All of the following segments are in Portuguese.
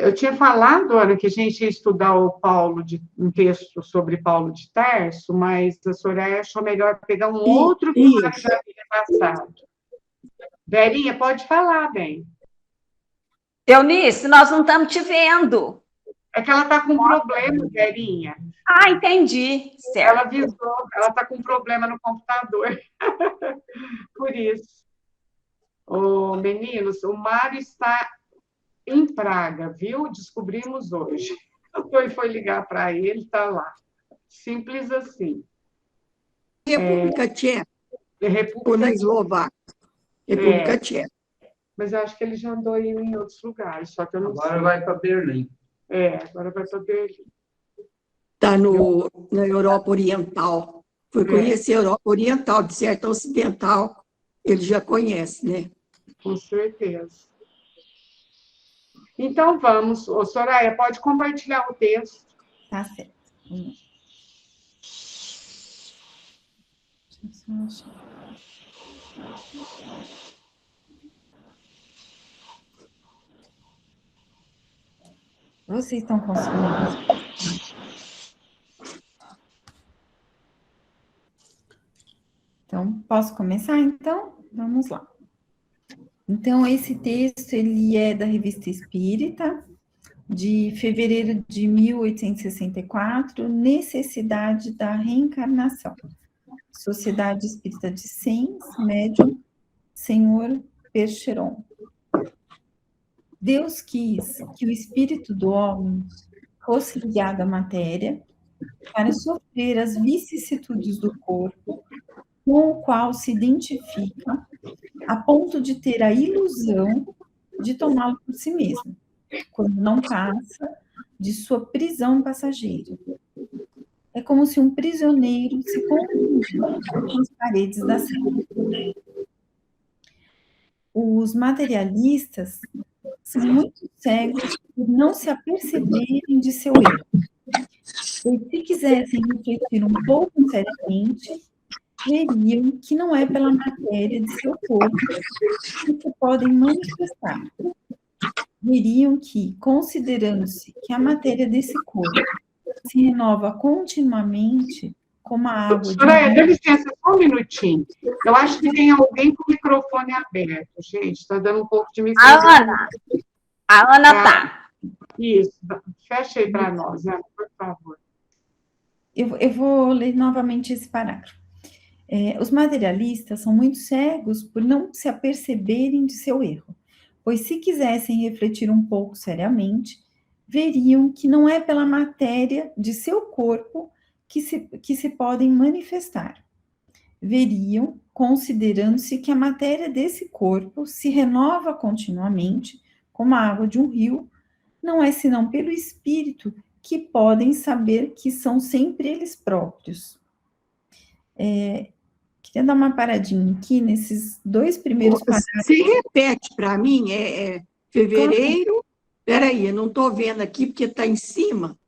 Eu tinha falado, Ana, que a gente ia estudar um texto sobre Paulo de Tarso, mas a Soraya achou melhor pegar um outro que ela já havia passado. Verinha, pode falar, bem. Eunice, nós não estamos te vendo. É que ela está com problema, Verinha. Ah, entendi. Certo. Ela avisou, ela está com problema no computador. Por isso. Ô, meninos, o mar está em Praga, viu? Descobrimos hoje. Foi ligar para ele, está lá. Simples assim. República Tcheca. República ou na Eslováquia. República Tcheca. Mas eu acho que ele já andou em outros lugares, só que eu não sei. Agora vai para Berlim. Agora vai para Berlim. Está na Europa Oriental. Foi conhecer a Europa Oriental, de certo ocidental, ele já conhece, né? Com certeza. Então, vamos. Ô, Soraya, pode compartilhar o texto. Tá certo. Vocês estão conseguindo? Então, posso começar, então? Vamos lá. Então, esse texto, ele é da Revista Espírita, de fevereiro de 1864, Necessidade da Reencarnação. Sociedade Espírita de Sens, médium, Senhor Percheron. Deus quis que o espírito do homem fosse ligado à matéria para sofrer as vicissitudes do corpo, com o qual se identifica, a ponto de ter a ilusão de tomá-lo por si mesmo, quando não passa de sua prisão passageira. É como se um prisioneiro se confundisse com as paredes da cela. Os materialistas são muito cegos por não se aperceberem de seu erro. E se quisessem refletir um pouco seriamente, veriam que não é pela matéria de seu corpo que se podem manifestar. Veriam que, considerando-se que a matéria desse corpo se renova continuamente, como a água... Soraya, dá licença, só um minutinho. Eu acho que tem alguém com o microfone aberto, gente. Está dando um pouco de microfone. A Ana tá. Isso. Fecha aí para nós, Ana, por favor. Eu vou ler novamente esse parágrafo. Os materialistas são muito cegos por não se aperceberem de seu erro, pois se quisessem refletir um pouco seriamente, veriam que não é pela matéria de seu corpo que se podem manifestar. Veriam, considerando-se que a matéria desse corpo se renova continuamente, como a água de um rio, não é senão pelo espírito que podem saber que são sempre eles próprios. Queria dar uma paradinha aqui nesses dois primeiros parágrafos. Você repete para mim, fevereiro... Peraí, eu não estou vendo aqui porque está em cima.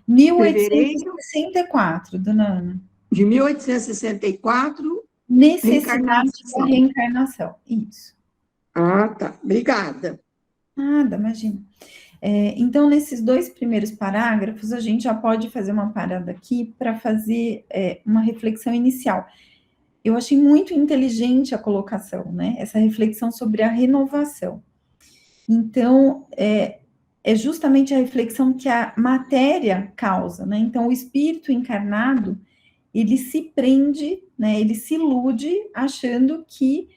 1864, dona Ana. De 1864. Necessidade da reencarnação. Isso. Ah, tá. Obrigada. Nada, imagina. Então, nesses dois primeiros parágrafos, a gente já pode fazer uma parada aqui para fazer uma reflexão inicial. Eu achei muito inteligente a colocação, né? Essa reflexão sobre a renovação. Então, é justamente a reflexão que a matéria causa, né? Então, o espírito encarnado, ele se prende, né? Ele se ilude achando que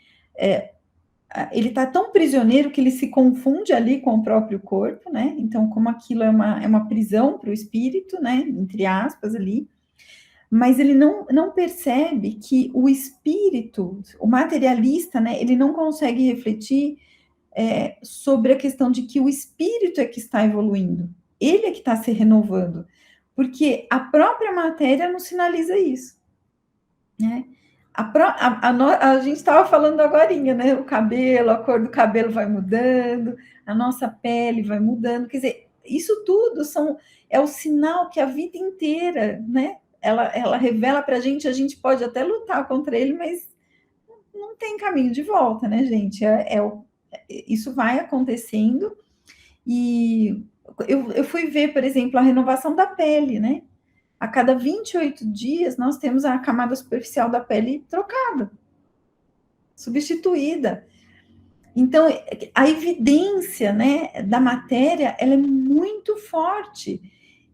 ele está tão prisioneiro que ele se confunde ali com o próprio corpo, né? Então, como aquilo é uma prisão para o espírito, né? Entre aspas, ali. Mas ele não percebe que o espírito, o materialista, né? Ele não consegue refletir sobre a questão de que o espírito é que está evoluindo, ele é que está se renovando, porque a própria matéria não sinaliza isso, né? A gente estava falando agorinha, né? O cabelo, a cor do cabelo vai mudando, a nossa pele vai mudando, quer dizer, isso tudo é o sinal que a vida inteira, né? Ela revela para a gente pode até lutar contra ele, mas não tem caminho de volta, né, gente? Isso vai acontecendo, e eu fui ver, por exemplo, a renovação da pele, né? A cada 28 dias, nós temos a camada superficial da pele trocada, substituída. Então, a evidência, né, da matéria, ela é muito forte.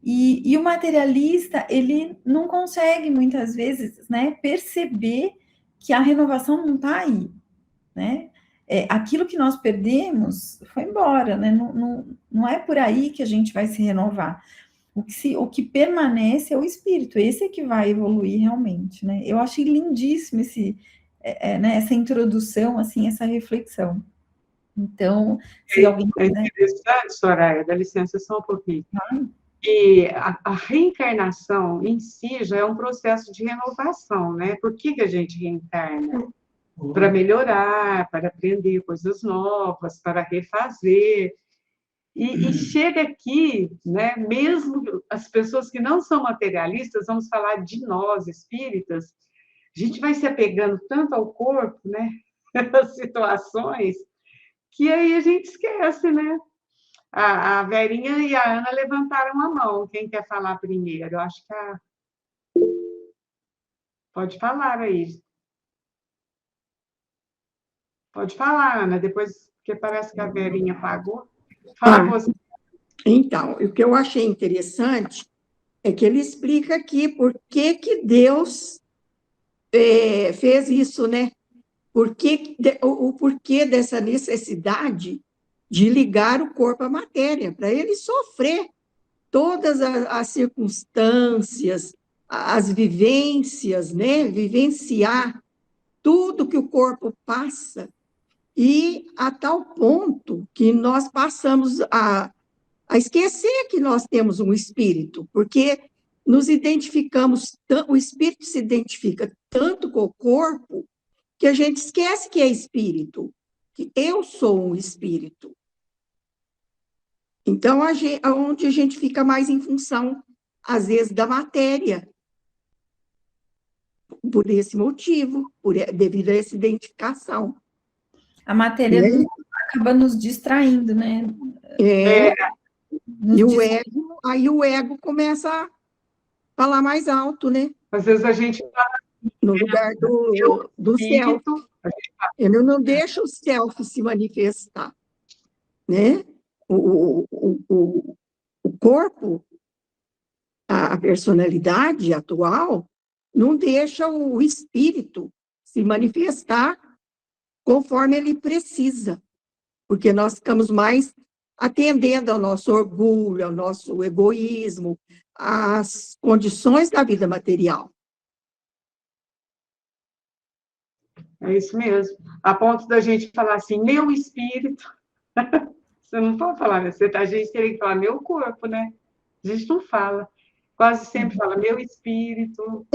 E o materialista, ele não consegue, muitas vezes, né, perceber que a renovação não está aí, né? Aquilo que nós perdemos foi embora, né? Não é por aí que a gente vai se renovar. O que permanece é o espírito, esse é que vai evoluir realmente, né? Eu achei lindíssimo né, essa introdução, assim, essa reflexão. Então, se alguém... É interessante, Soraya, dá licença só um pouquinho. E a reencarnação em si já é um processo de renovação, né? Por que a gente reencarna? Para melhorar, para aprender coisas novas, para refazer. E chega aqui, né? Mesmo as pessoas que não são materialistas, vamos falar de nós, espíritas, a gente vai se apegando tanto ao corpo, né? As situações, que aí a gente esquece, né? A Verinha e a Ana levantaram a mão. Quem quer falar primeiro? Eu acho que Pode falar aí. Pode falar, Ana, depois, porque parece que a Verinha apagou. Fala você. Então, o que eu achei interessante é que ele explica aqui por que Deus fez isso, né? O porquê dessa necessidade de ligar o corpo à matéria, para ele sofrer todas as circunstâncias, as vivências, né? Vivenciar tudo que o corpo passa, e a tal ponto que nós passamos a esquecer que nós temos um espírito, porque nos identificamos, o espírito se identifica tanto com o corpo, que a gente esquece que é espírito, que eu sou um espírito. Então, onde a gente fica mais em função, às vezes, da matéria, por esse motivo, devido a essa identificação. A matéria acaba nos distraindo, né? Aí o ego começa a falar mais alto, né? Às vezes a gente no lugar do self. Ele não deixa o self se manifestar, né? O corpo, a personalidade atual, não deixa o espírito se manifestar conforme ele precisa, porque nós ficamos mais atendendo ao nosso orgulho, ao nosso egoísmo, às condições da vida material. É isso mesmo. A ponto da gente falar assim, meu espírito. Você não pode falar, né? A gente teria que falar meu corpo, né? A gente não fala. Quase sempre fala meu espírito.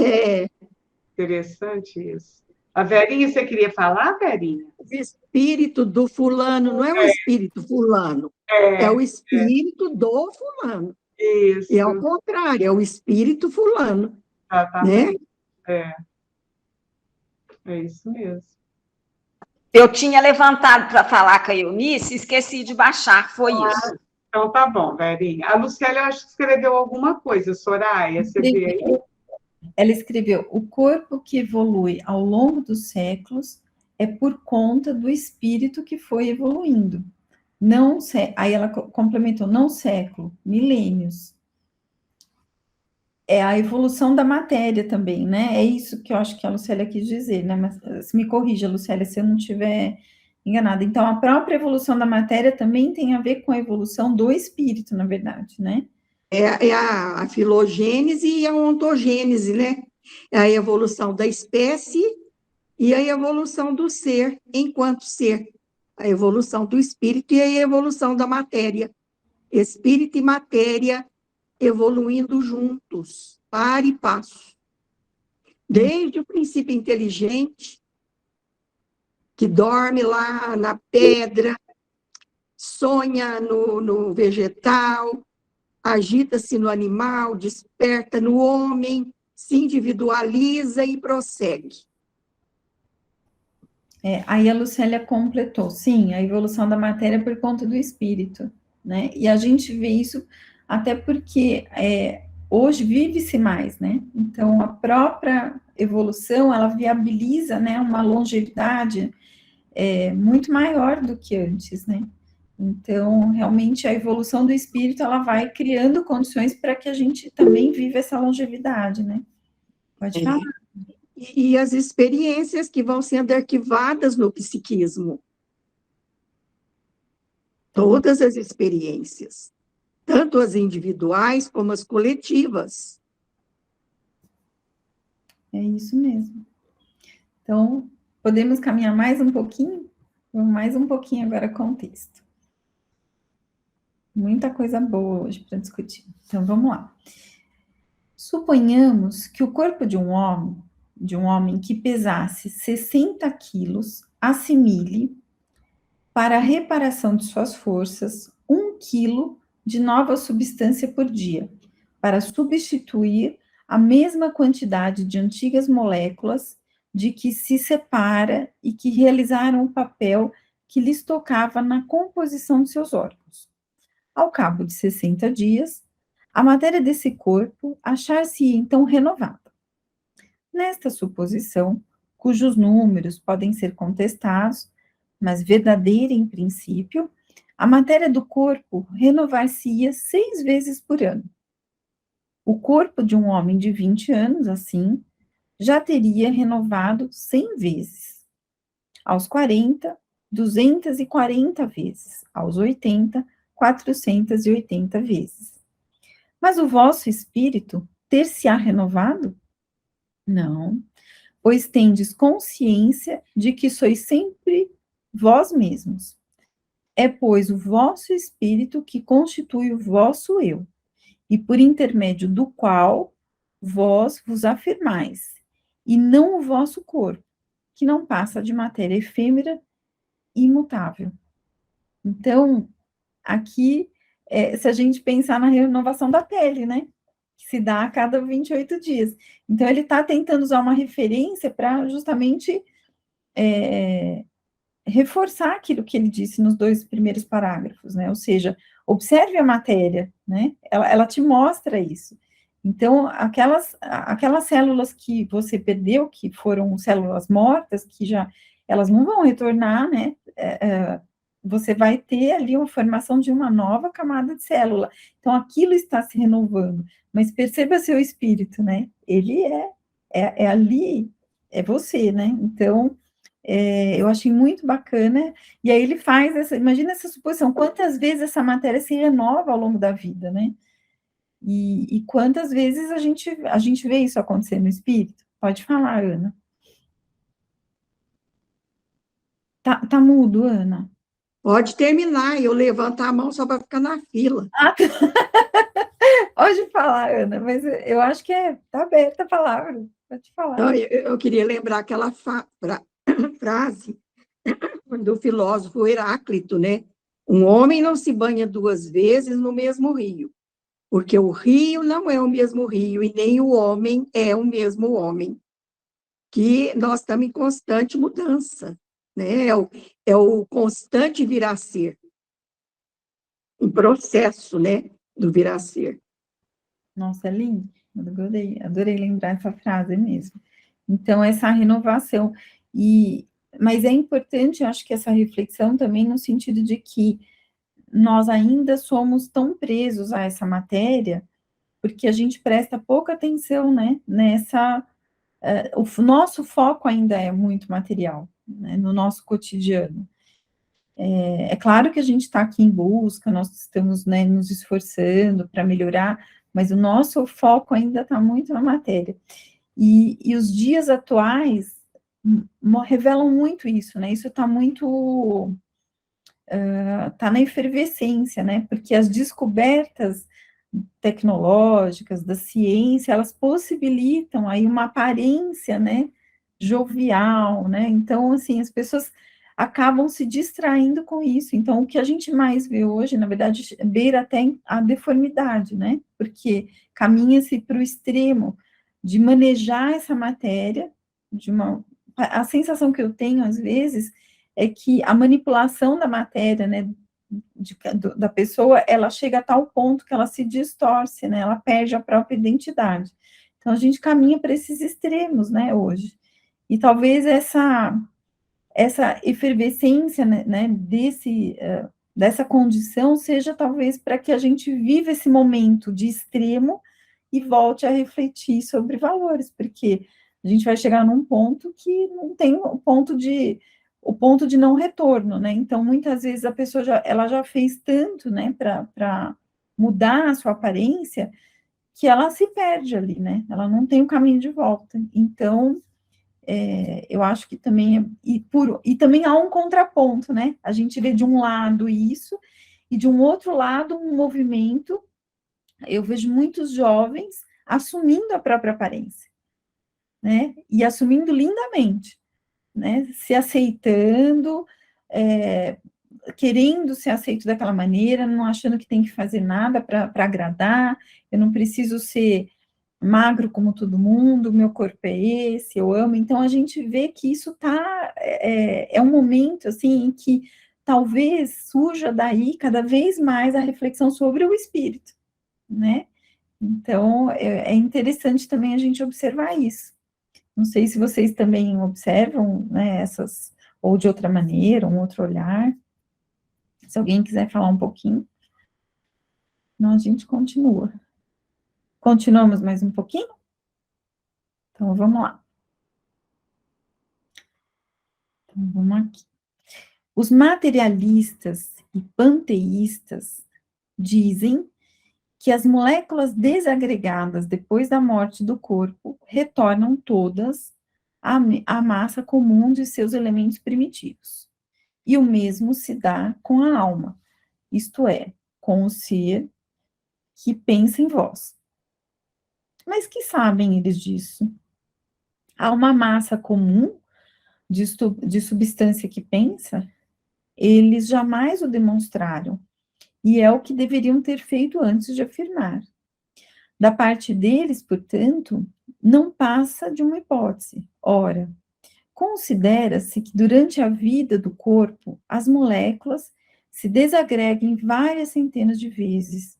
Interessante isso. A Verinha, você queria falar, Verinha? O espírito do fulano não é o espírito fulano, é o espírito do fulano. Isso. E ao contrário, é o espírito fulano. Exatamente. Né? É isso mesmo. Eu tinha levantado para falar com a Eunice, esqueci de baixar, foi isso. Então tá bom, Verinha. A Lucélia, acho que escreveu alguma coisa, Soraya, você vê aí? Ela escreveu, o corpo que evolui ao longo dos séculos é por conta do espírito que foi evoluindo. Aí ela complementou, não século, milênios. É a evolução da matéria também, né? É isso que eu acho que a Lucélia quis dizer, né? Mas me corrija, Lucélia, se eu não estiver enganada. Então, a própria evolução da matéria também tem a ver com a evolução do espírito, na verdade, né? É a filogênese e a ontogênese, né? É a evolução da espécie e a evolução do ser enquanto ser. A evolução do espírito e a evolução da matéria. Espírito e matéria evoluindo juntos, par e passo. Desde o princípio inteligente, que dorme lá na pedra, sonha no vegetal, agita-se no animal, desperta no homem, se individualiza e prossegue. Aí a Lucélia completou, sim, a evolução da matéria por conta do espírito. né? E a gente vê isso até porque hoje vive-se mais, né? Então, a própria evolução, ela viabiliza, né, uma longevidade muito maior do que antes, né? Então, realmente, a evolução do espírito, ela vai criando condições para que a gente também viva essa longevidade, né? Pode falar. E as experiências que vão sendo arquivadas no psiquismo. Todas as experiências, tanto as individuais como as coletivas. É isso mesmo. Então, podemos caminhar mais um pouquinho? Vamos mais um pouquinho agora com o texto. Muita coisa boa hoje para discutir. Então, vamos lá. Suponhamos que o corpo de um homem que pesasse 60 quilos, assimile, para a reparação de suas forças, 1 quilo de nova substância por dia, para substituir a mesma quantidade de antigas moléculas de que se separa e que realizaram o papel que lhes tocava na composição de seus órgãos. Ao cabo de 60 dias, a matéria desse corpo achar-se então renovada. Nesta suposição, cujos números podem ser contestados, mas verdadeira em princípio, a matéria do corpo renovar-se-ia 6 vezes por ano. O corpo de um homem de 20 anos, assim, já teria renovado 100 vezes. Aos 40, 240 vezes. Aos 80, 480 vezes. Mas o vosso espírito ter-se-á renovado? Não, pois tendes consciência de que sois sempre vós mesmos. É, pois, o vosso espírito que constitui o vosso eu, e por intermédio do qual vós vos afirmais, e não o vosso corpo, que não passa de matéria efêmera e imutável. Então, aqui, se a gente pensar na renovação da pele, né? Que se dá a cada 28 dias. Então, ele está tentando usar uma referência para justamente reforçar aquilo que ele disse nos 2 primeiros parágrafos, né? Ou seja, observe a matéria, né? Ela te mostra isso. Então, aquelas células que você perdeu, que foram células mortas, que já elas não vão retornar, né? Você vai ter ali uma formação de uma nova camada de célula. Então, aquilo está se renovando. Mas perceba seu espírito, né? Ele é ali, é você, né? Então, eu achei muito bacana. E aí ele faz imagina essa suposição, quantas vezes essa matéria se renova ao longo da vida, né? E quantas vezes a gente vê isso acontecer no espírito? Pode falar, Ana. Tá mudo, Ana. Pode terminar, eu levanto a mão só para ficar na fila. Pode falar, Ana, mas eu acho que tá aberta a palavra. Pode falar. Então, eu queria lembrar aquela frase do filósofo Heráclito, né? Um homem não se banha 2 vezes no mesmo rio, porque o rio não é o mesmo rio e nem o homem é o mesmo homem, que nós estamos em constante mudança, né? É o constante vir a ser, um processo, né, do vir a ser. Nossa, é lindo. Adorei lembrar essa frase mesmo. Então, essa renovação. Mas é importante, eu acho que essa reflexão também no sentido de que nós ainda somos tão presos a essa matéria, porque a gente presta pouca atenção, né, o nosso foco ainda é muito material, né, no nosso cotidiano. É claro que a gente está aqui em busca, nós estamos, né, nos esforçando para melhorar, mas o nosso foco ainda está muito na matéria. E os dias atuais revelam muito isso, né? Isso está muito... está na efervescência, né? Porque as descobertas tecnológicas, da ciência, elas possibilitam aí uma aparência, né, jovial, né? Então, assim, as pessoas acabam se distraindo com isso. Então, o que a gente mais vê hoje, na verdade, beira até a deformidade, né? Porque caminha-se para o extremo de manejar essa matéria, a sensação que eu tenho, às vezes, é que a manipulação da matéria, né, da pessoa, ela chega a tal ponto que ela se distorce, né? Ela perde a própria identidade. Então, a gente caminha para esses extremos, né, hoje. E talvez essa efervescência, né, dessa condição seja talvez para que a gente viva esse momento de extremo e volte a refletir sobre valores, porque a gente vai chegar num ponto que não tem o ponto de não retorno, né? Então, muitas vezes a pessoa ela já fez tanto, né, para mudar a sua aparência, que ela se perde ali, né? Ela não tem o caminho de volta. Então, eu acho que também e também há um contraponto, né? A gente vê de um lado isso, e de um outro lado um movimento. Eu vejo muitos jovens assumindo a própria aparência, né? E assumindo lindamente, né? Se aceitando, querendo ser aceito daquela maneira, não achando que tem que fazer nada para agradar. Eu não preciso ser magro como todo mundo, meu corpo é esse, eu amo. Então, a gente vê que isso é um momento, assim, em que talvez surja daí cada vez mais a reflexão sobre o espírito, né? Então, é interessante também a gente observar isso. Não sei se vocês também observam, né, ou de outra maneira, um outro olhar. Se alguém quiser falar um pouquinho, senão a gente continua. Continuamos mais um pouquinho? Então, vamos lá. Então, vamos aqui. Os materialistas e panteístas dizem que as moléculas desagregadas depois da morte do corpo retornam todas à massa comum de seus elementos primitivos. E o mesmo se dá com a alma, isto é, com o ser que pensa em vós. Mas que sabem eles disso? Há uma massa comum de substância que pensa? Eles jamais o demonstraram, e é o que deveriam ter feito antes de afirmar. Da parte deles, portanto, não passa de uma hipótese. Ora, considera-se que durante a vida do corpo, as moléculas se desagregam várias centenas de vezes,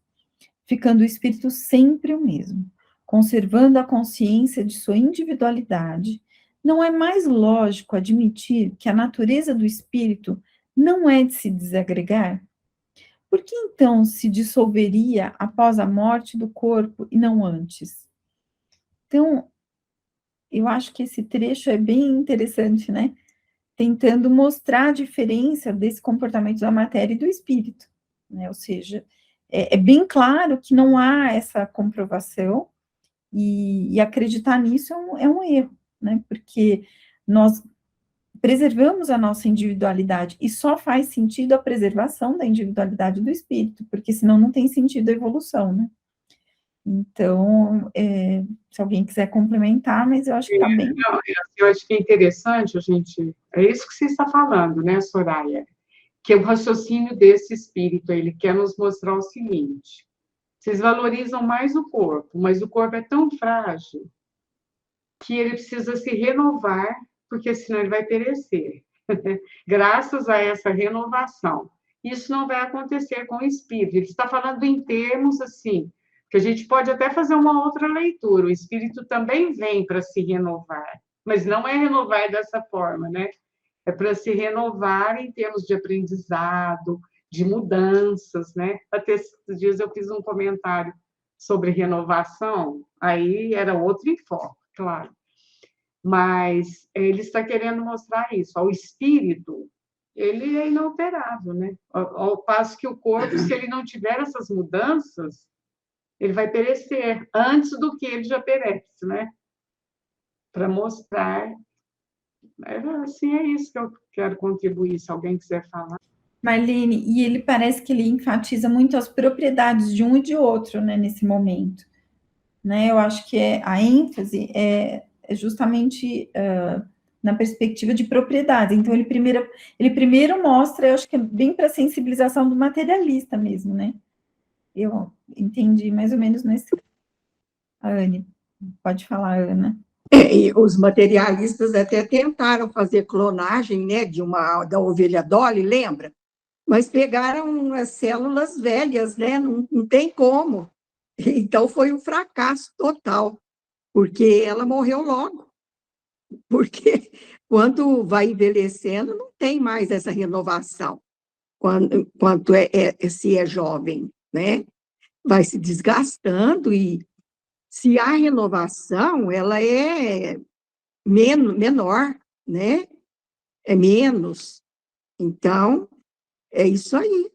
ficando o espírito sempre o mesmo, conservando a consciência de sua individualidade. Não é mais lógico admitir que a natureza do espírito não é de se desagregar? Por que então se dissolveria após a morte do corpo e não antes? Então, eu acho que esse trecho é bem interessante, né? Tentando mostrar a diferença desse comportamento da matéria e do espírito, né? Ou seja, é bem claro que não há essa comprovação, e acreditar nisso é um erro, né? Porque nós preservamos a nossa individualidade, e só faz sentido a preservação da individualidade do espírito, porque senão não tem sentido a evolução, né? Então, se alguém quiser complementar, mas eu acho que está bem. Não, eu acho que é interessante a gente... É isso que você está falando, né, Soraya? Que é o raciocínio desse espírito, ele quer nos mostrar o seguinte: vocês valorizam mais o corpo, mas o corpo é tão frágil que ele precisa se renovar, porque senão ele vai perecer. Graças a essa renovação. Isso não vai acontecer com o espírito. Ele está falando em termos assim, que a gente pode até fazer uma outra leitura. O espírito também vem para se renovar, mas não é renovar dessa forma, né? É para se renovar em termos de aprendizado, de mudanças, né? Até esses dias eu fiz um comentário sobre renovação, aí era outro enfoque, claro. Mas ele está querendo mostrar isso. O espírito, ele é inalterável, né? Ao passo que o corpo, se ele não tiver essas mudanças, ele vai perecer antes do que ele já perece, né? Para mostrar. Assim, é isso que eu quero contribuir, se alguém quiser falar. Marlene, e ele parece que ele enfatiza muito as propriedades de um e de outro, né, nesse momento. Né? Eu acho que a ênfase é justamente na perspectiva de propriedade. Então, ele primeiro mostra, eu acho que é bem para a sensibilização do materialista mesmo, né? Eu entendi mais ou menos nesse... A Anne, pode falar, Ana. E os materialistas até tentaram fazer clonagem, né, da ovelha Dolly, lembra? mas pegaram as células velhas, né? Não tem como. Então, foi um fracasso total, porque ela morreu logo. Porque quando vai envelhecendo, não tem mais essa renovação, quanto se é jovem, né? Vai se desgastando e se há renovação, ela é menor, né? É menos. Então, é isso aí.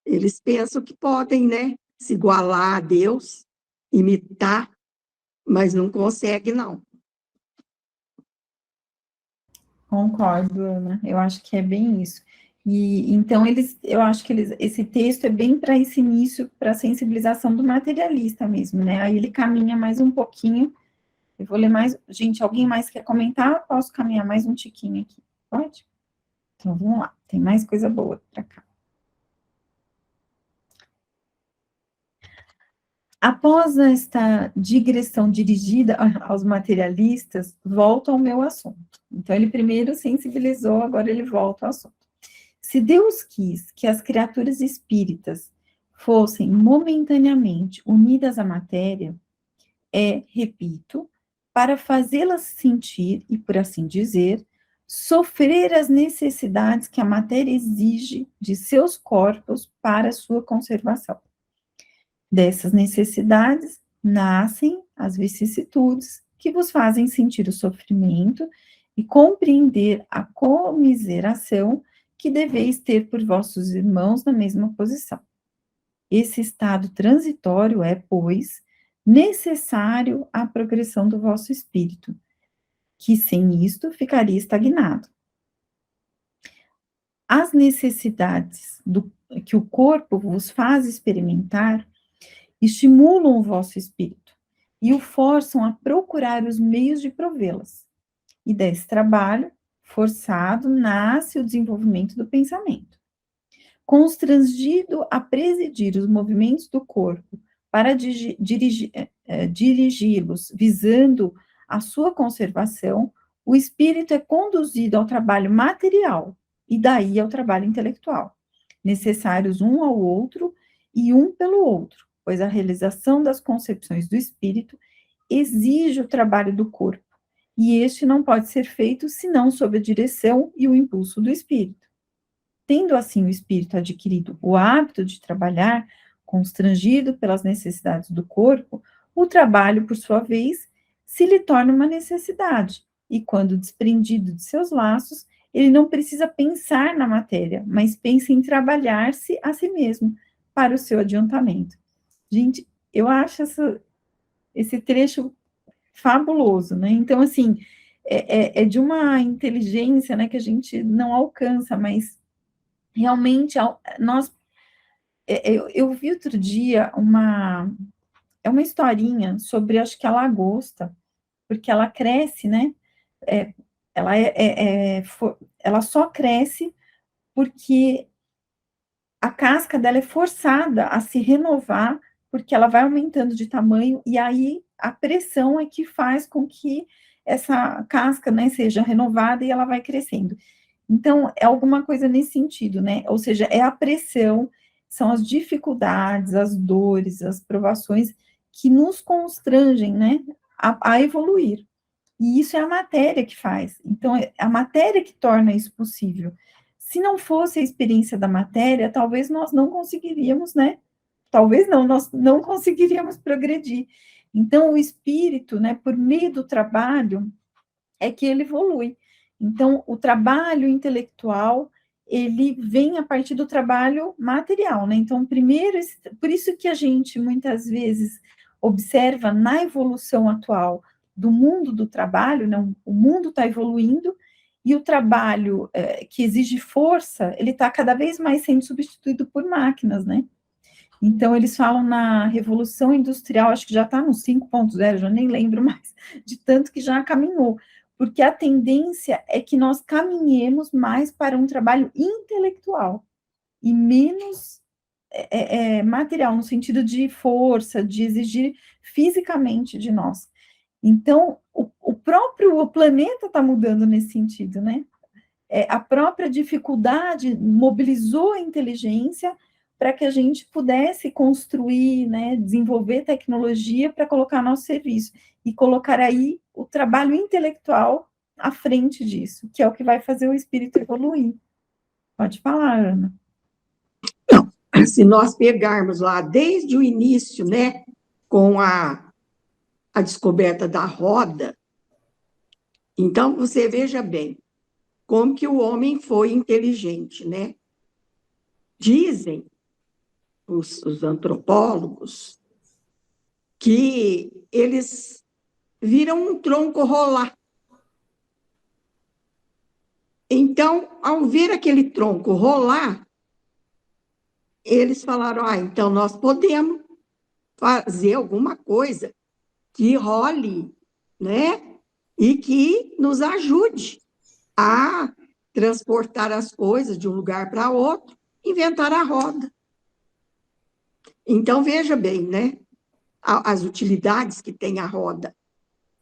Eles pensam que podem, né? Se igualar a Deus, imitar, mas não consegue, não. Concordo, Ana. Eu acho que é bem isso. E então eu acho que esse texto é bem para esse início, para a sensibilização do materialista mesmo, né? Aí ele caminha mais um pouquinho. Eu vou ler mais. Gente, alguém mais quer comentar? Posso caminhar mais um tiquinho aqui? Pode? Então vamos lá. Tem mais coisa boa para cá. Após esta digressão dirigida aos materialistas, volto ao meu assunto. Então, ele primeiro sensibilizou, agora ele volta ao assunto. Se Deus quis que as criaturas espíritas fossem momentaneamente unidas à matéria, repito, para fazê-las sentir, e por assim dizer, sofrer as necessidades que a matéria exige de seus corpos para sua conservação. Dessas necessidades nascem as vicissitudes que vos fazem sentir o sofrimento e compreender a comiseração que deveis ter por vossos irmãos na mesma posição. Esse estado transitório é, pois, necessário à progressão do vosso espírito, que sem isto ficaria estagnado. As necessidades que o corpo vos faz experimentar estimulam o vosso espírito e o forçam a procurar os meios de provê-las. E desse trabalho forçado nasce o desenvolvimento do pensamento. Constrangido a presidir os movimentos do corpo para dirigi-los visando a sua conservação, o espírito é conduzido ao trabalho material e daí ao trabalho intelectual, necessários um ao outro e um pelo outro, pois a realização das concepções do espírito exige o trabalho do corpo, e este não pode ser feito senão sob a direção e o impulso do espírito. Tendo assim o espírito adquirido o hábito de trabalhar, constrangido pelas necessidades do corpo, o trabalho, por sua vez, se lhe torna uma necessidade, e quando desprendido de seus laços, ele não precisa pensar na matéria, mas pensa em trabalhar-se a si mesmo, para o seu adiantamento. Gente, eu acho esse trecho fabuloso, né? Então, assim, é de uma inteligência, né, que a gente não alcança, mas realmente eu vi outro dia uma historinha sobre, acho que a lagosta, porque ela cresce, né? Ela só cresce porque a casca dela é forçada a se renovar, porque ela vai aumentando de tamanho, e aí a pressão é que faz com que essa casca, né, seja renovada e ela vai crescendo. Então, é alguma coisa nesse sentido, né? Ou seja, é a pressão, são as dificuldades, as dores, as provações que nos constrangem, né, a evoluir. E isso é a matéria que faz. Então, é a matéria que torna isso possível. Se não fosse a experiência da matéria, talvez nós não conseguiríamos, né? Talvez não, nós não conseguiríamos progredir. Então, o espírito, né, por meio do trabalho, é que ele evolui. Então, o trabalho intelectual, ele vem a partir do trabalho material, né? Então, primeiro, por isso que a gente, muitas vezes, observa na evolução atual do mundo do trabalho, né? O mundo está evoluindo, e o trabalho que exige força, ele está cada vez mais sendo substituído por máquinas, né? Então, eles falam na Revolução Industrial, acho que já está no 5.0, já nem lembro mais, de tanto que já caminhou, porque a tendência é que nós caminhemos mais para um trabalho intelectual e menos material, no sentido de força, de exigir fisicamente de nós. Então, o próprio planeta está mudando nesse sentido, né? a própria dificuldade mobilizou a inteligência para que a gente pudesse construir, né, desenvolver tecnologia para colocar a nosso serviço, e colocar aí o trabalho intelectual à frente disso, que é o que vai fazer o espírito evoluir. Pode falar, Ana. Não, se nós pegarmos lá desde o início, né, com a descoberta da roda, então você veja bem como que o homem foi inteligente, né? Dizem os antropólogos que eles viram um tronco rolar. Então, ao ver aquele tronco rolar, eles falaram, então nós podemos fazer alguma coisa que role, né? E que nos ajude a transportar as coisas de um lugar para outro, inventar a roda. Então, veja bem, né? As utilidades que tem a roda.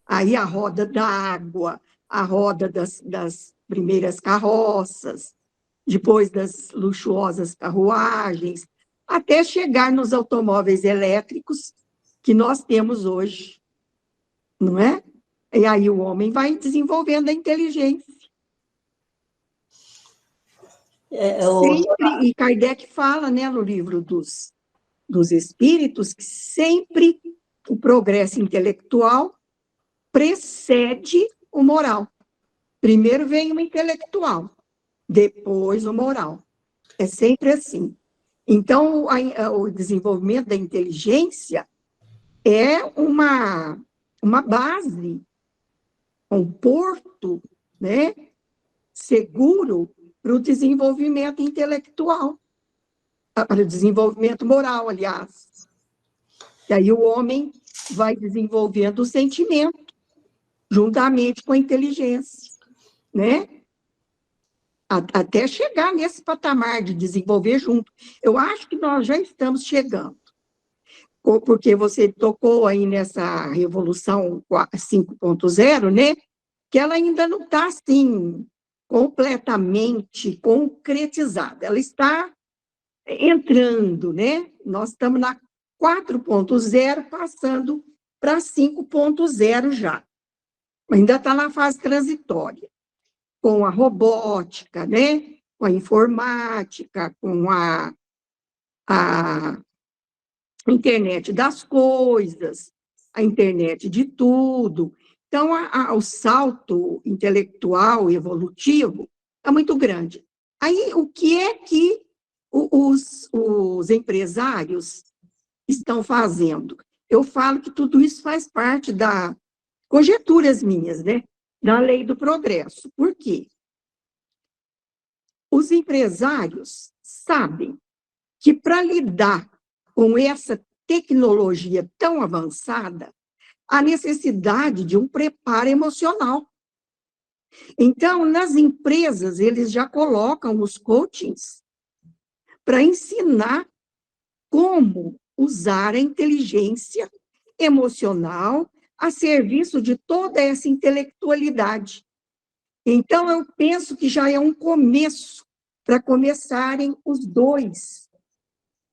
Aí a roda da água, a roda das primeiras carroças, depois das luxuosas carruagens, até chegar nos automóveis elétricos que nós temos hoje, não é? E aí o homem vai desenvolvendo a inteligência. Sempre, e Kardec fala, né, no livro dos Espíritos, que sempre o progresso intelectual precede o moral. Primeiro vem o intelectual, depois o moral. É sempre assim. Então, o desenvolvimento da inteligência é uma base, um porto, né, seguro para o desenvolvimento intelectual, para o desenvolvimento moral, aliás. E aí o homem vai desenvolvendo o sentimento, juntamente com a inteligência, né? Até chegar nesse patamar de desenvolver junto. Eu acho que nós já estamos chegando, porque você tocou aí nessa Revolução 5.0, né? Que ela ainda não está, assim, completamente concretizada. Ela está entrando, né? Nós estamos na 4.0, passando para 5.0 já. Ainda está na fase transitória, com a robótica, né? Com a informática, com a internet das coisas, a internet de tudo. Então, o salto intelectual e evolutivo é muito grande. Aí, o que é que os empresários estão fazendo? Eu falo que tudo isso faz parte da conjecturas minhas, né? Da lei do progresso. Por quê? Os empresários sabem que para lidar com essa tecnologia tão avançada, há necessidade de um preparo emocional. Então, nas empresas, eles já colocam os coachings para ensinar como usar a inteligência emocional a serviço de toda essa intelectualidade. Então, eu penso que já é um começo para começarem os dois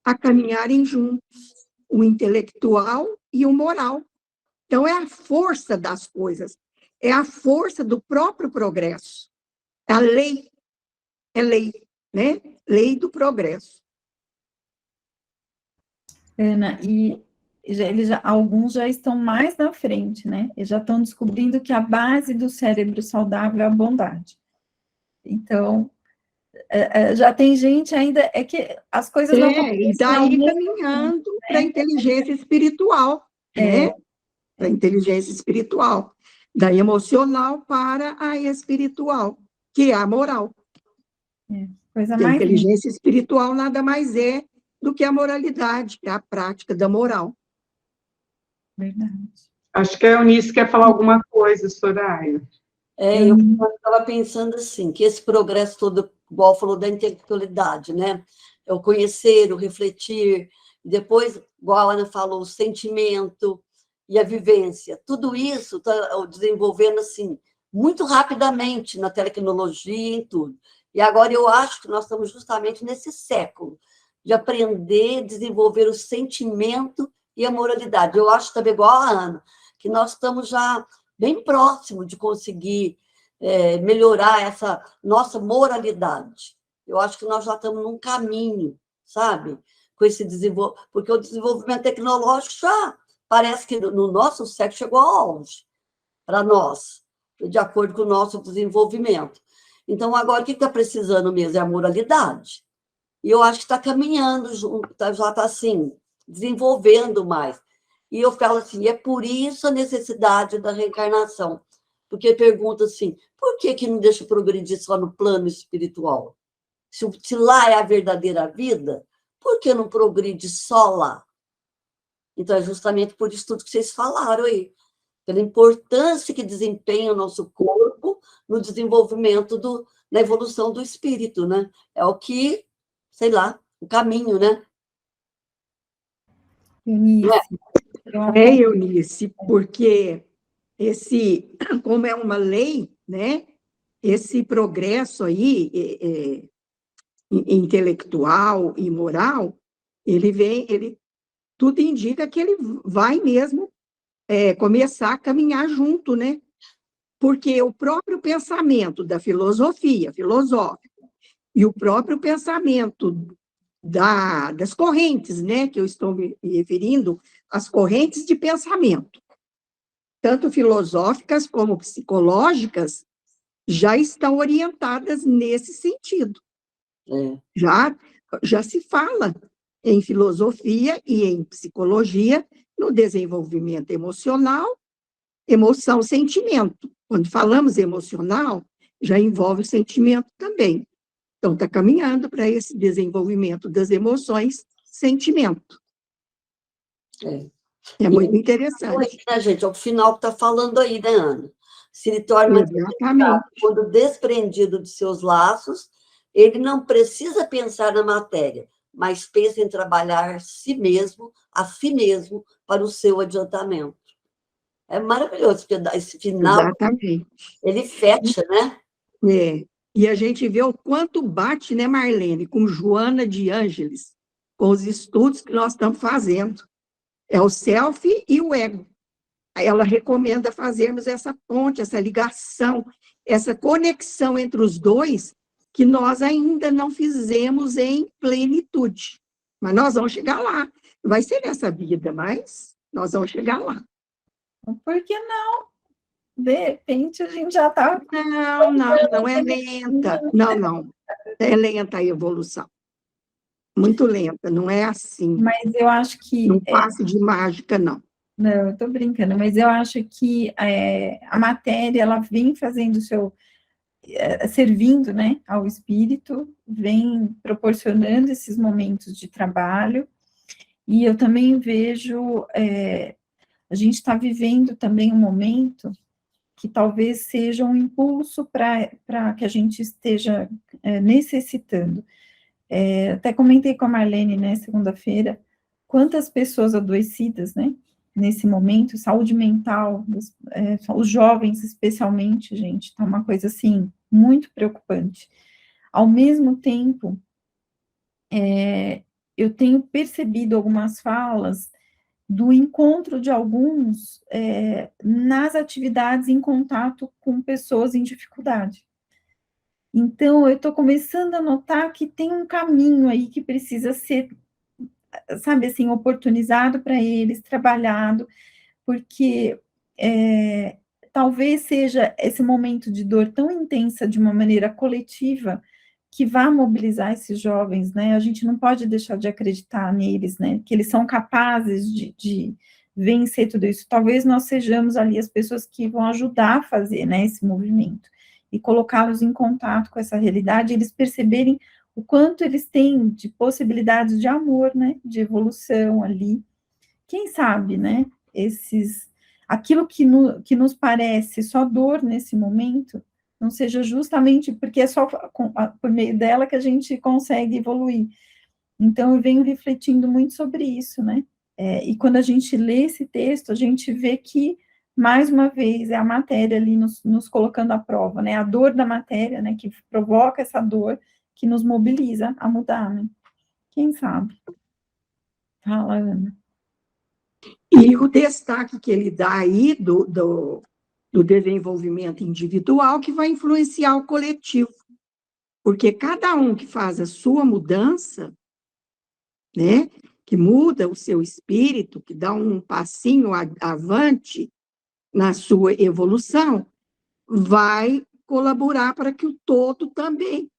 a caminharem juntos, o intelectual e o moral. Então, é a força das coisas, é a força do próprio progresso. A lei, é lei, né? Lei do progresso. Ana, e alguns já estão mais na frente, né? Eles já estão descobrindo que a base do cérebro saudável é a bondade. Então, já tem gente ainda, é que as coisas não acontecem. E daí caminhando para a inteligência espiritual, né? Para a inteligência espiritual, da emocional para a espiritual, que é a moral. Coisa que a mais inteligência espiritual nada mais é do que a moralidade, que é a prática da moral. Verdade. Acho que a Eunice quer falar alguma coisa, Soraya. Eu estava pensando assim, que esse progresso todo, igual falou da intelectualidade, né? É o conhecer, o refletir, e depois, igual a Ana falou, o sentimento e a vivência. Tudo isso está desenvolvendo, assim, muito rapidamente na tecnologia e em tudo. E agora eu acho que nós estamos justamente nesse século de aprender a desenvolver o sentimento e a moralidade. Eu acho também, igual a Ana, que nós estamos já bem próximo de conseguir melhorar essa nossa moralidade. Eu acho que nós já estamos num caminho, sabe? Com esse desenvolvimento, porque o desenvolvimento tecnológico já parece que no nosso século chegou ao auge para nós, de acordo com o nosso desenvolvimento. Então, agora, o que está precisando mesmo é a moralidade. E eu acho que está caminhando, já está assim, desenvolvendo mais. E eu falo assim, é por isso a necessidade da reencarnação. Porque pergunta assim, por que não deixa progredir só no plano espiritual? Se lá é a verdadeira vida, por que não progride só lá? Então, é justamente por isso tudo que vocês falaram aí. Pela importância que desempenha o nosso corpo no desenvolvimento, na evolução do espírito, né? É o que, sei lá, o caminho, né? Eunice, Eunice, porque como é uma lei, né? Esse progresso aí, intelectual e moral, tudo indica que ele vai mesmo começar a caminhar junto, né? Porque o próprio pensamento da filosofia filosófica e o próprio pensamento das correntes, né, que eu estou me referindo, as correntes de pensamento, tanto filosóficas como psicológicas, já estão orientadas nesse sentido. Já se fala em filosofia e em psicologia no desenvolvimento emocional, emoção, sentimento. Quando falamos emocional, já envolve o sentimento também. Então, está caminhando para esse desenvolvimento das emoções, sentimento. É muito interessante. Né, gente? É o final que está falando aí, né, Ana? Se ele torna quando desprendido de seus laços, ele não precisa pensar na matéria, mas pensa em trabalhar a si mesmo, para o seu adiantamento. É maravilhoso, porque esse final, exatamente, ele fecha, né? E a gente vê o quanto bate, né, Marlene, com Joana de Ângeles, com os estudos que nós estamos fazendo. É o self e o ego. Ela recomenda fazermos essa ponte, essa ligação, essa conexão entre os dois, que nós ainda não fizemos em plenitude. Mas nós vamos chegar lá. Vai ser nessa vida, mas nós vamos chegar lá. Por que não? De repente, a gente já está... Não é lenta. Não. É lenta a evolução. Muito lenta, não é assim. Mas eu acho que... Não passe de mágica, não. Não, eu estou brincando, mas eu acho que a matéria, ela vem fazendo o seu... servindo, né, ao espírito, vem proporcionando esses momentos de trabalho, e eu também vejo... a gente está vivendo também um momento que talvez seja um impulso para que a gente esteja necessitando. Até comentei com a Marlene, né, segunda-feira, quantas pessoas adoecidas, né, nesse momento, saúde mental, os jovens especialmente, gente, tá uma coisa, assim, muito preocupante. Ao mesmo tempo, eu tenho percebido algumas falas do encontro de alguns nas atividades em contato com pessoas em dificuldade. Então, eu estou começando a notar que tem um caminho aí que precisa ser, sabe, assim, oportunizado para eles, trabalhado, porque talvez seja esse momento de dor tão intensa de uma maneira coletiva que vá mobilizar esses jovens, né? A gente não pode deixar de acreditar neles, né? Que eles são capazes de vencer tudo isso. Talvez nós sejamos ali as pessoas que vão ajudar a fazer, né, esse movimento e colocá-los em contato com essa realidade, eles perceberem o quanto eles têm de possibilidades de amor, né? De evolução ali. Quem sabe, né? Aquilo que nos parece só dor nesse momento, não seja justamente porque é só por meio dela que a gente consegue evoluir. Então, eu venho refletindo muito sobre isso, né? E quando a gente lê esse texto, a gente vê que mais uma vez, é a matéria ali nos colocando à prova, né? A dor da matéria, né? Que provoca essa dor, que nos mobiliza a mudar, né? Quem sabe? Fala, Ana. E o destaque que ele dá aí do desenvolvimento individual que vai influenciar o coletivo. Porque cada um que faz a sua mudança, né, que muda o seu espírito, que dá um passinho avante na sua evolução, vai colaborar para que o todo também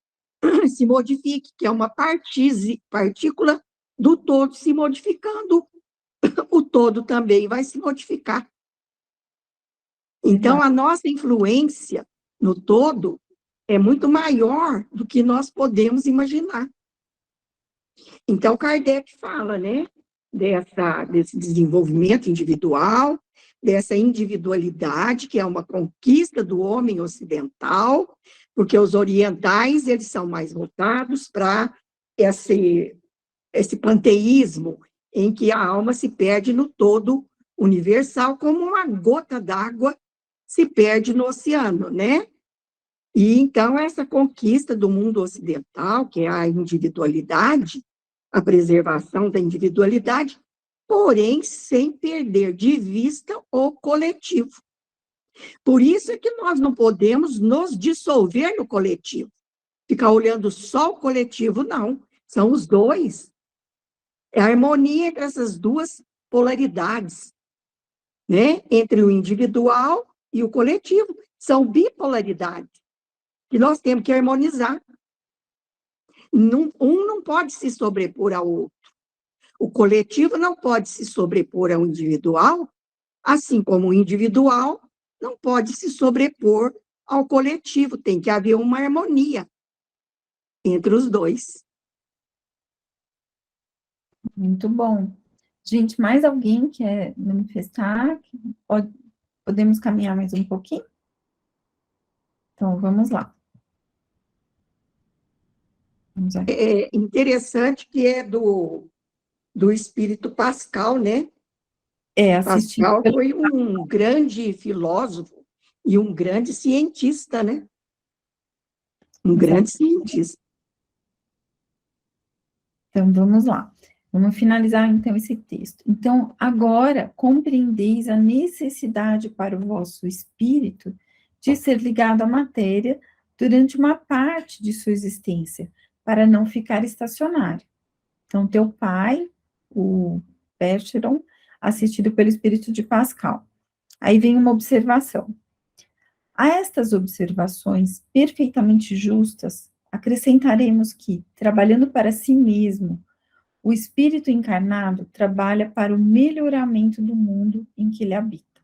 se modifique, que é uma partícula do todo se modificando, o todo também vai se modificar. Então, a nossa influência no todo é muito maior do que nós podemos imaginar. Então, Kardec fala, né, desse desenvolvimento individual, dessa individualidade, que é uma conquista do homem ocidental, porque os orientais, eles são mais voltados para esse panteísmo, em que a alma se perde no todo universal, como uma gota d'água se perde no oceano, né? E, então, essa conquista do mundo ocidental, que é a individualidade, a preservação da individualidade, porém, sem perder de vista o coletivo. Por isso é que nós não podemos nos dissolver no coletivo. Ficar olhando só o coletivo, não. São os dois. É a harmonia entre essas duas polaridades, né? Entre o individual e o coletivo. São bipolaridades que nós temos que harmonizar. Um não pode se sobrepor ao outro. O coletivo não pode se sobrepor ao individual, assim como o individual não pode se sobrepor ao coletivo. Tem que haver uma harmonia entre os dois. Muito bom. Gente, mais alguém quer manifestar? Podemos caminhar mais um pouquinho? Então, vamos lá. É interessante que é do espírito Pascal, né? Pascal foi um grande filósofo e um grande cientista, né? Um grande cientista. Então, vamos lá. Vamos finalizar, então, esse texto. Então, agora, compreendeis a necessidade para o vosso espírito de ser ligado à matéria durante uma parte de sua existência, para não ficar estacionário. Então, teu pai, o Bergeron, assistido pelo espírito de Pascal. Aí vem uma observação. A estas observações perfeitamente justas, acrescentaremos que, trabalhando para si mesmo, o espírito encarnado trabalha para o melhoramento do mundo em que ele habita.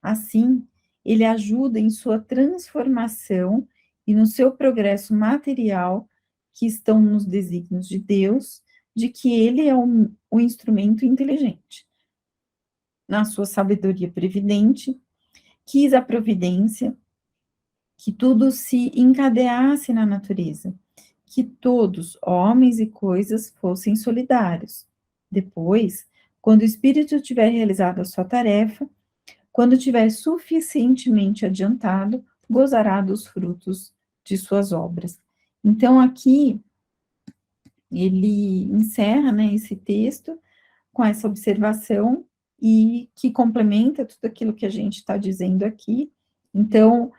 Assim, ele ajuda em sua transformação e no seu progresso material, que estão nos desígnios de Deus, de que ele é o instrumento inteligente. Na sua sabedoria previdente, quis a providência que tudo se encadeasse na natureza, que todos, homens e coisas, fossem solidários. Depois, quando o espírito tiver realizado a sua tarefa, quando tiver suficientemente adiantado, gozará dos frutos de suas obras. Então, aqui, ele encerra, né, esse texto com essa observação e que complementa tudo aquilo que a gente está dizendo aqui. Então,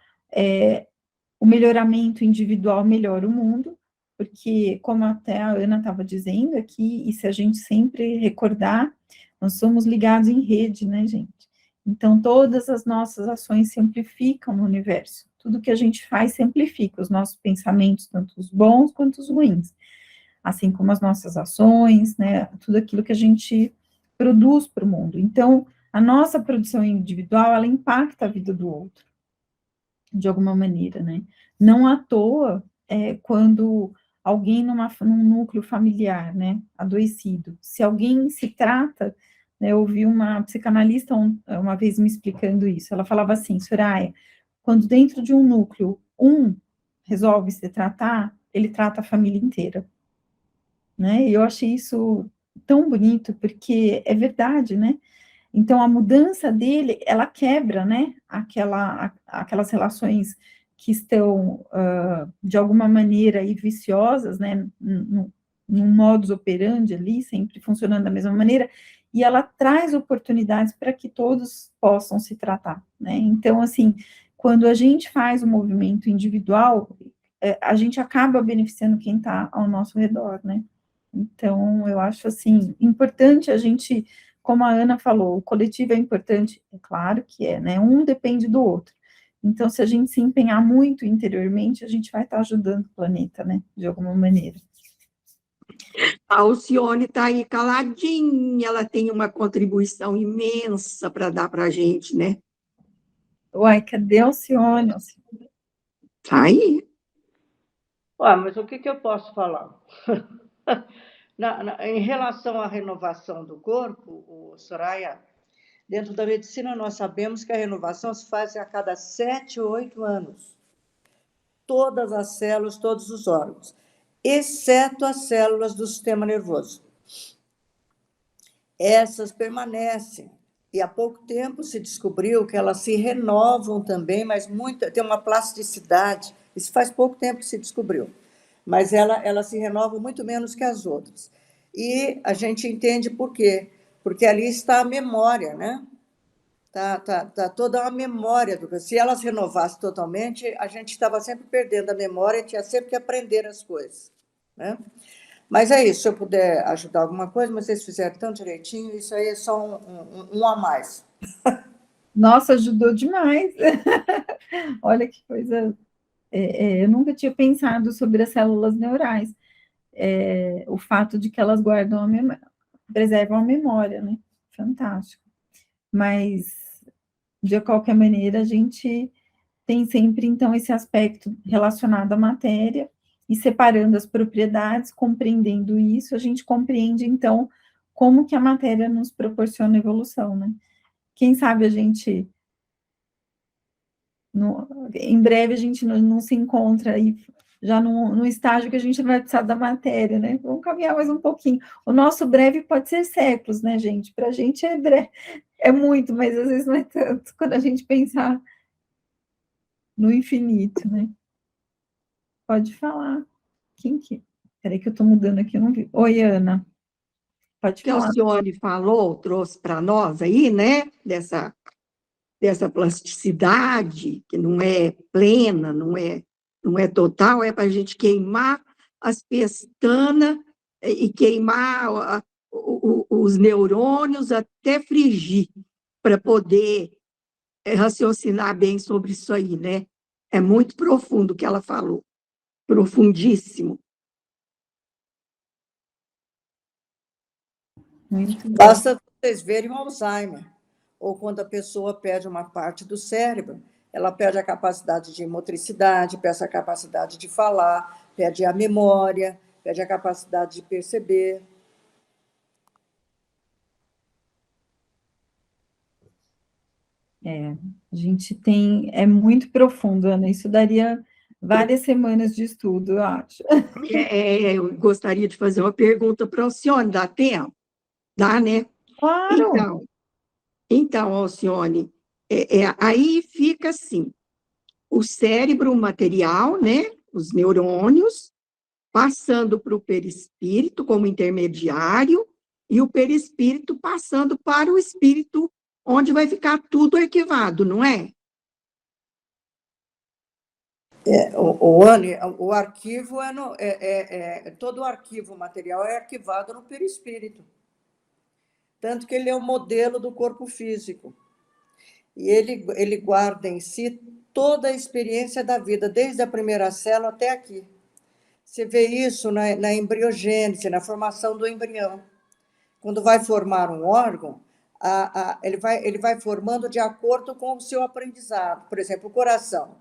o melhoramento individual melhora o mundo, porque, como até a Ana estava dizendo aqui, e se a gente sempre recordar, nós somos ligados em rede, né, gente? Então, todas as nossas ações se amplificam no universo. Tudo que a gente faz se amplifica, os nossos pensamentos, tanto os bons quanto os ruins. Assim como as nossas ações, né, tudo aquilo que a gente produz para o mundo. Então, a nossa produção individual, ela impacta a vida do outro, de alguma maneira, né? Não à toa, quando alguém num núcleo familiar, né, adoecido, se alguém se trata, né, eu ouvi uma psicanalista uma vez me explicando isso, ela falava assim, Soraya, quando dentro de um núcleo, resolve se tratar, ele trata a família inteira, né, e eu achei isso tão bonito, porque é verdade, né, Então, a mudança dele, ela quebra, né, aquelas relações que estão, de alguma maneira, aí, viciosas, né, num modus operandi ali, sempre funcionando da mesma maneira, e ela traz oportunidades para que todos possam se tratar, né? Então, assim, quando a gente faz o movimento individual, a gente acaba beneficiando quem está ao nosso redor, né? Então, eu acho, assim, importante a gente, como a Ana falou, o coletivo é importante, é claro que é, né? Um depende do outro. Então, se a gente se empenhar muito interiormente, a gente vai estar ajudando o planeta, né? De alguma maneira. A Alcione está aí caladinha, ela tem uma contribuição imensa para dar para a gente, né? Uai, cadê a Alcione? Está aí. Ué, mas o que eu posso falar? Em relação à renovação do corpo, Soraya, dentro da medicina nós sabemos que a renovação se faz a cada 7 ou 8 anos. Todas as células, todos os órgãos, exceto as células do sistema nervoso. Essas permanecem. E há pouco tempo se descobriu que elas se renovam também, mas tem uma plasticidade. Isso faz pouco tempo que se descobriu. Mas ela se renova muito menos que as outras. E a gente entende por quê. Porque ali está a memória, né? Tá toda a memória. Se elas renovassem totalmente, a gente estava sempre perdendo a memória, tinha sempre que aprender as coisas, né? Mas é isso, se eu puder ajudar alguma coisa, mas vocês fizeram tão direitinho, isso aí é só um a mais. Nossa, ajudou demais. Olha que coisa. Eu nunca tinha pensado sobre as células neurais. O fato de que elas guardam a memória, preservam a memória, né? Fantástico. Mas, de qualquer maneira, a gente tem sempre, então, esse aspecto relacionado à matéria, e separando as propriedades, compreendendo isso, a gente compreende, então, como que a matéria nos proporciona evolução, né? Quem sabe a gente, em breve, a gente não se encontra aí, já no estágio que a gente vai precisar da matéria, né? Vamos caminhar mais um pouquinho. O nosso breve pode ser séculos, né, gente? Para a gente é breve, é muito, mas às vezes não é tanto, quando a gente pensar no infinito, né? Pode falar. Quem que? Peraí que eu estou mudando aqui, eu não vi. Oi, Ana. Pode Que a falar. Alcione falou, trouxe para nós aí, né? Dessa plasticidade, que não é plena, não é total, é para a gente queimar as pestanas e queimar os neurônios até frigir, para poder raciocinar bem sobre isso aí, né? É muito profundo o que ela falou, profundíssimo. Muito bom. Basta vocês verem o Alzheimer, ou quando a pessoa perde uma parte do cérebro, ela perde a capacidade de motricidade, perde a capacidade de falar, perde a memória, perde a capacidade de perceber. A gente tem, é muito profundo, Ana, isso daria várias semanas de estudo, eu acho. Eu gostaria de fazer uma pergunta para a Alcione, dá tempo? Dá, né? Claro! Então, Alcione, aí fica assim, o cérebro material, né, os neurônios, passando para o perispírito como intermediário, e o perispírito passando para o espírito, onde vai ficar tudo arquivado, não é? O arquivo todo o arquivo material é arquivado no perispírito. Tanto que ele é o modelo do corpo físico. E ele guarda em si toda a experiência da vida, desde a primeira célula até aqui. Você vê isso na embriogênese, na formação do embrião. Quando vai formar um órgão, ele vai formando de acordo com o seu aprendizado. Por exemplo, o coração.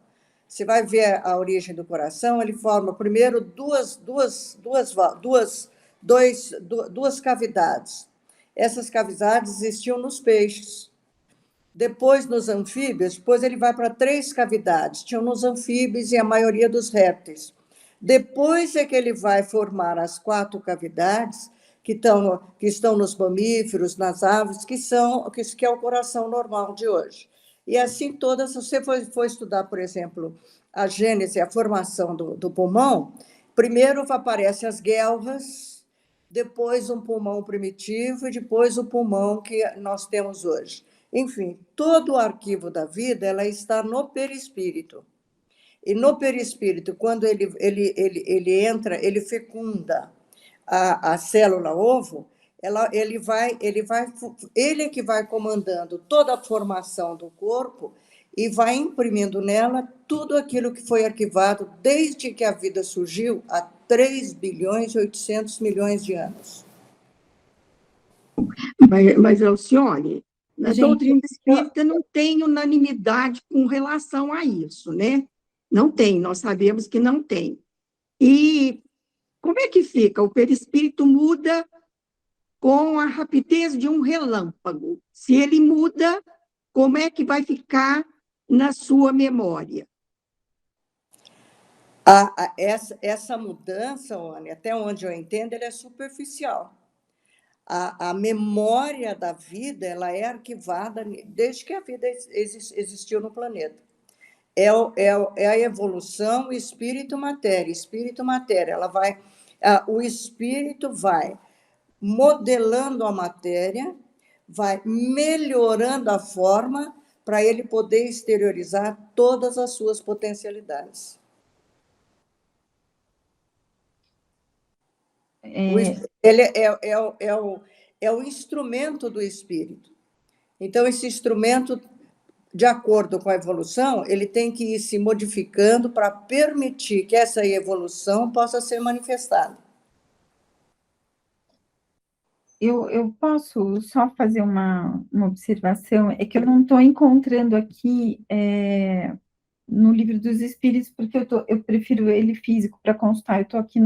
Você vai ver a origem do coração, ele forma primeiro duas cavidades. Essas cavidades existiam nos peixes. Depois, nos anfíbios, depois ele vai para 3 cavidades, tinham nos anfíbios e a maioria dos répteis. Depois é que ele vai formar as 4 cavidades, que estão nos mamíferos, nas aves, que é o coração normal de hoje. E assim todas, se você for estudar, por exemplo, a gênese, a formação do pulmão, primeiro aparecem as guelras, depois um pulmão primitivo e depois o pulmão que nós temos hoje. Enfim, todo o arquivo da vida ela está no perispírito. E no perispírito, quando ele entra, ele fecunda a célula ovo, ele é que vai comandando toda a formação do corpo e vai imprimindo nela tudo aquilo que foi arquivado desde que a vida surgiu há 3 bilhões e 800 milhões de anos. Mas Alcione, na Gente, doutrina espírita não tem unanimidade com relação a isso, né? Não tem, nós sabemos que não tem. E como é que fica? O perispírito muda com a rapidez de um relâmpago. Se ele muda, como é que vai ficar na sua memória? Essa mudança, Oni, até onde eu entendo, ela é superficial. A memória da vida ela é arquivada desde que a vida existiu no planeta. É a evolução espírito-matéria. Espírito-matéria, o espírito vai modelando a matéria, vai melhorando a forma para ele poder exteriorizar todas as suas potencialidades. Ele é o instrumento do espírito. Então, esse instrumento, de acordo com a evolução, ele tem que ir se modificando para permitir que essa evolução possa ser manifestada. Eu posso só fazer uma observação? É que eu não estou encontrando aqui no Livro dos Espíritos, porque eu prefiro ele físico para consultar, eu estou aqui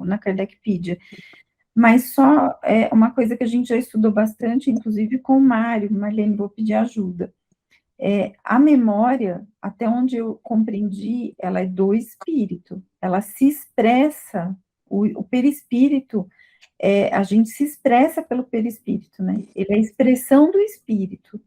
na Kardecpedia. Mas só uma coisa que a gente já estudou bastante, inclusive com o Mário, Marlene, vou pedir ajuda. A memória, até onde eu compreendi, ela é do espírito, ela se expressa, o perispírito, a gente se expressa pelo perispírito, né? Ele é a expressão do espírito,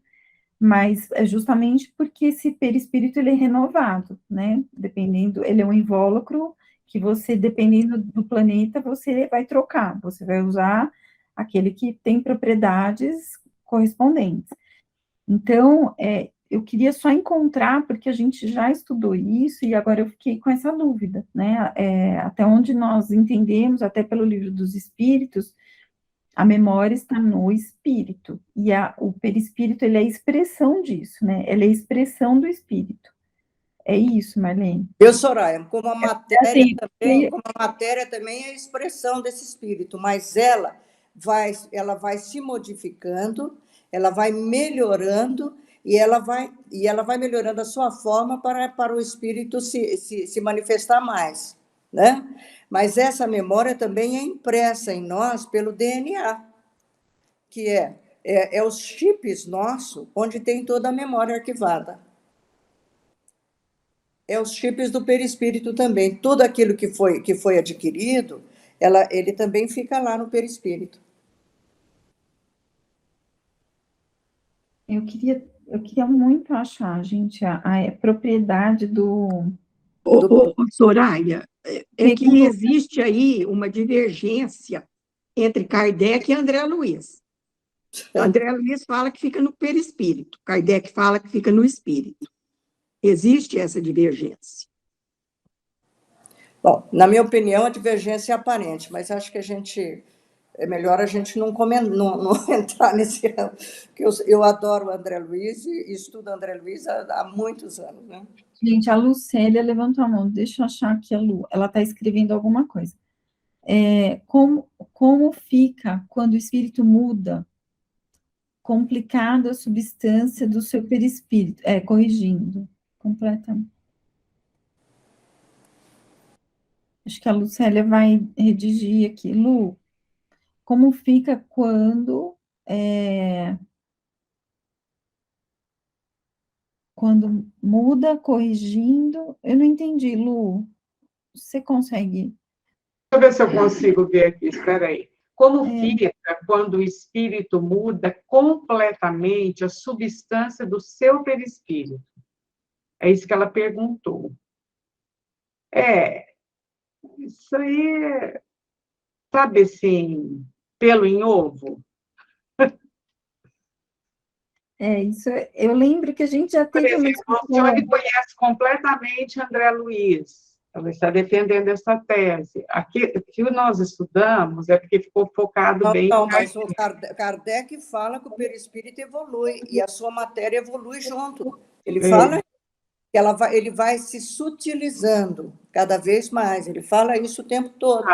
mas é justamente porque esse perispírito ele é renovado, né? Dependendo, ele é um invólucro que você, dependendo do planeta, você vai trocar, você vai usar aquele que tem propriedades correspondentes. Então, eu queria só encontrar, porque a gente já estudou isso, e agora eu fiquei com essa dúvida, né? Até onde nós entendemos, até pelo Livro dos Espíritos, a memória está no espírito, e o perispírito, ele é a expressão disso, né? Ele é a expressão do espírito. É isso, Marlene? Soraya, como a matéria também é a expressão desse espírito, mas ela vai se modificando, ela vai melhorando, e ela vai melhorando a sua forma para o espírito se manifestar mais, né? Mas essa memória também é impressa em nós pelo DNA, que é os chips nossos, onde tem toda a memória arquivada. É os chips do perispírito também. Tudo aquilo que foi adquirido, ele também fica lá no perispírito. Eu queria muito achar, gente, a propriedade do... Soraya, é que existe aí uma divergência entre Kardec e André Luiz. André Luiz fala que fica no perispírito, Kardec fala que fica no espírito. Existe essa divergência? Bom, na minha opinião, a divergência é aparente, mas acho que é melhor a gente não entrar nesse ano, porque eu adoro o André Luiz e estudo André Luiz há muitos anos, né? Gente, a Lucélia levantou a mão, deixa eu achar aqui a Lu, ela está escrevendo alguma coisa. Como fica quando o espírito muda? Complicada a substância do seu perispírito. Corrigindo, completamente. Acho que a Lucélia vai redigir aqui. Lu, como fica quando muda, corrigindo? Eu não entendi, Lu. Você consegue? Deixa eu ver se eu consigo ver aqui, espera aí. Como fica quando o espírito muda completamente a substância do seu perispírito? É isso que ela perguntou. Isso aí, sabe assim, pelo em ovo? Eu lembro que a gente já Por teve uma exemplo, a discussão. Alcione conhece completamente André Luiz. Ela está defendendo essa tese. Aqui, o que nós estudamos é porque ficou focado Não, bem não, em mas o Kardec fala que o perispírito evolui e a sua matéria evolui junto. Ele fala que ele vai se sutilizando cada vez mais. Ele fala isso o tempo todo.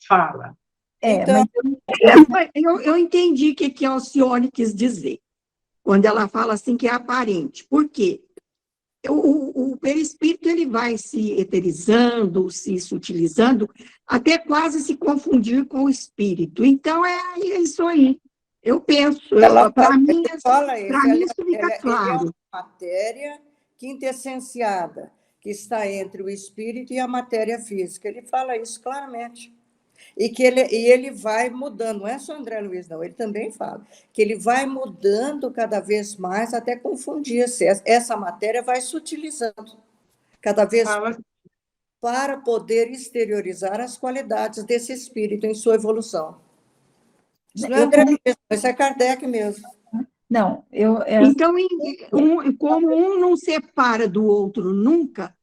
fala. Então, Eu entendi o que a Alcione quis dizer, quando ela fala assim que é aparente. Por quê? O perispírito ele vai se eterizando, se sutilizando, até quase se confundir com o espírito. Então, é isso aí. Eu penso, para mim, isso fica ele é claro. uma matéria quintessenciada, que está entre o espírito e a matéria física. Ele fala isso claramente. E ele vai mudando, não é só André Luiz, não, ele também fala, que ele vai mudando cada vez mais até confundir-se. Essa matéria vai se utilizando cada vez mais para poder exteriorizar as qualidades desse espírito em sua evolução. Isso não é André Luiz, isso é Kardec mesmo. Não, Então, como um não separa do outro nunca,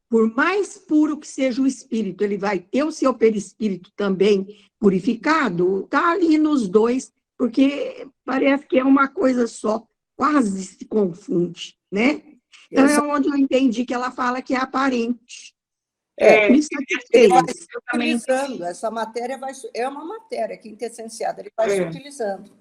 por mais puro que seja o espírito, ele vai ter o seu perispírito também purificado, está ali nos dois, porque parece que é uma coisa só, quase se confunde, né? Então, é onde eu entendi que ela fala que é aparente. Ele vai se utilizando, essa matéria é uma matéria quintessenciada, ele vai se utilizando.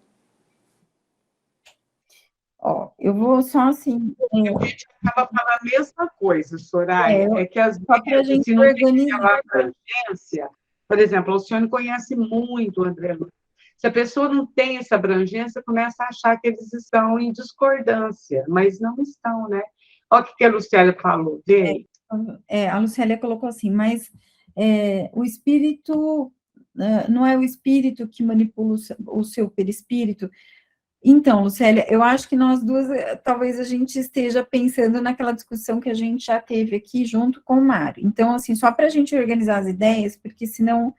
Eu vou só assim. A gente acaba falando a mesma coisa, Soraya, que às vezes, se não tem aquela abrangência, por exemplo, a Alcione conhece muito o André Luiz. Se a pessoa não tem essa abrangência, começa a achar que eles estão em discordância, mas não estão, né? Olha o que a Lucélia falou, Dei. A Lucélia colocou assim, mas o espírito, não é o espírito que manipula o seu perispírito. Então, Lucélia, eu acho que nós duas, talvez a gente esteja pensando naquela discussão que a gente já teve aqui junto com o Mário. Então, assim, só para a gente organizar as ideias, porque senão,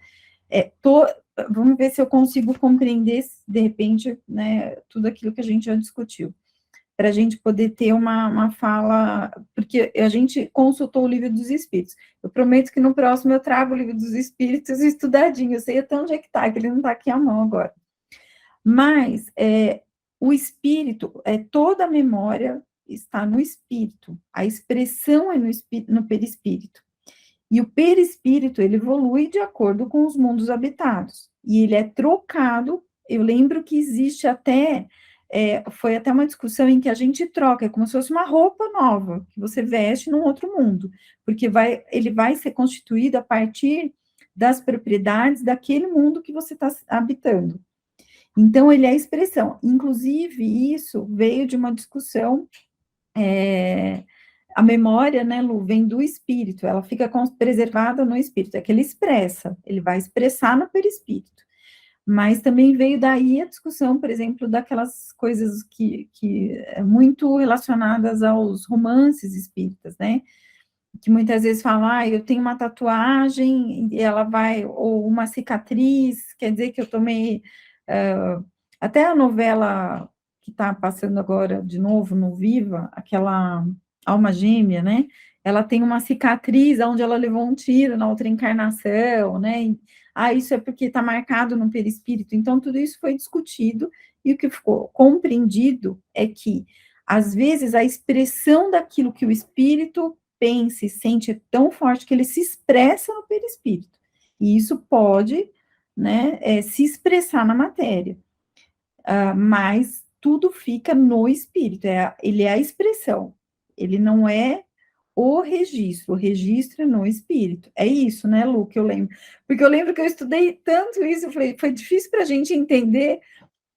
vamos ver se eu consigo compreender, de repente, né, tudo aquilo que a gente já discutiu, para a gente poder ter uma fala, porque a gente consultou o Livro dos Espíritos. Eu prometo que no próximo eu trago o Livro dos Espíritos estudadinho, eu sei até onde é que está, que ele não está aqui à mão agora. Mas o espírito, toda a memória está no espírito, a expressão é no perispírito. E o perispírito, ele evolui de acordo com os mundos habitados. E ele é trocado, eu lembro que existe até, foi até uma discussão em que a gente troca, é como se fosse uma roupa nova, que você veste num outro mundo, porque ele vai ser constituído a partir das propriedades daquele mundo que você está habitando. Então, ele é a expressão. Inclusive, isso veio de uma discussão, a memória, né, Lu, vem do espírito, ela fica preservada no espírito, é que ele vai expressar no perispírito. Mas também veio daí a discussão, por exemplo, daquelas coisas que muito relacionadas aos romances espíritas, né, que muitas vezes falam, eu tenho uma tatuagem, e ela ou uma cicatriz, quer dizer que eu tomei... até a novela que está passando agora de novo no Viva, aquela Alma Gêmea, né? Ela tem uma cicatriz onde ela levou um tiro na outra encarnação, né? Isso é porque está marcado no perispírito. Então, tudo isso foi discutido e o que ficou compreendido é que, às vezes, a expressão daquilo que o espírito pensa e sente é tão forte que ele se expressa no perispírito. E isso pode, né, se expressar na matéria. Mas tudo fica no espírito, ele é a expressão, ele não é o registro é no espírito. É isso, né, Lu, que eu lembro. Porque eu lembro que eu estudei tanto isso, eu falei, foi difícil para a gente entender,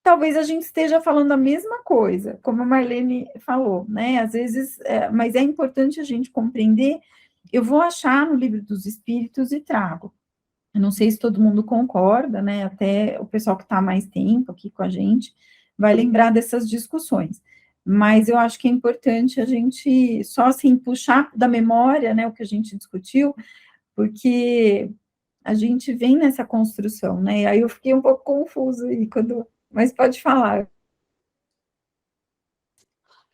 talvez a gente esteja falando a mesma coisa, como a Marlene falou, né, às vezes, mas é importante a gente compreender, eu vou achar no Livro dos Espíritos e trago. Eu não sei se todo mundo concorda, né? Até o pessoal que está há mais tempo aqui com a gente vai lembrar dessas discussões. Mas eu acho que é importante a gente só assim puxar da memória, né, o que a gente discutiu, porque a gente vem nessa construção, né? E aí eu fiquei um pouco confusa aí quando, mas pode falar.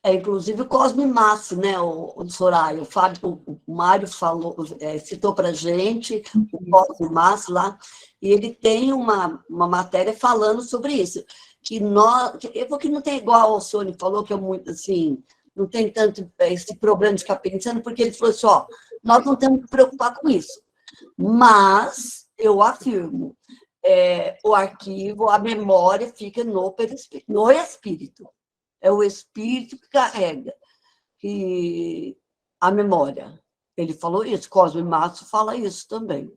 Inclusive o Cosme Massa, né, o Soraya, o Fábio, o Mário falou, citou para a gente o Cosme Massa lá, e ele tem uma matéria falando sobre isso, que nós, que não tem igual o Sônia falou, que é muito assim, não tem tanto esse problema de ficar pensando, porque ele falou assim, ó, nós não temos que preocupar com isso, mas eu afirmo, o arquivo, a memória fica no espírito. É o espírito que carrega a memória. Ele falou isso, Cosme Massa fala isso também.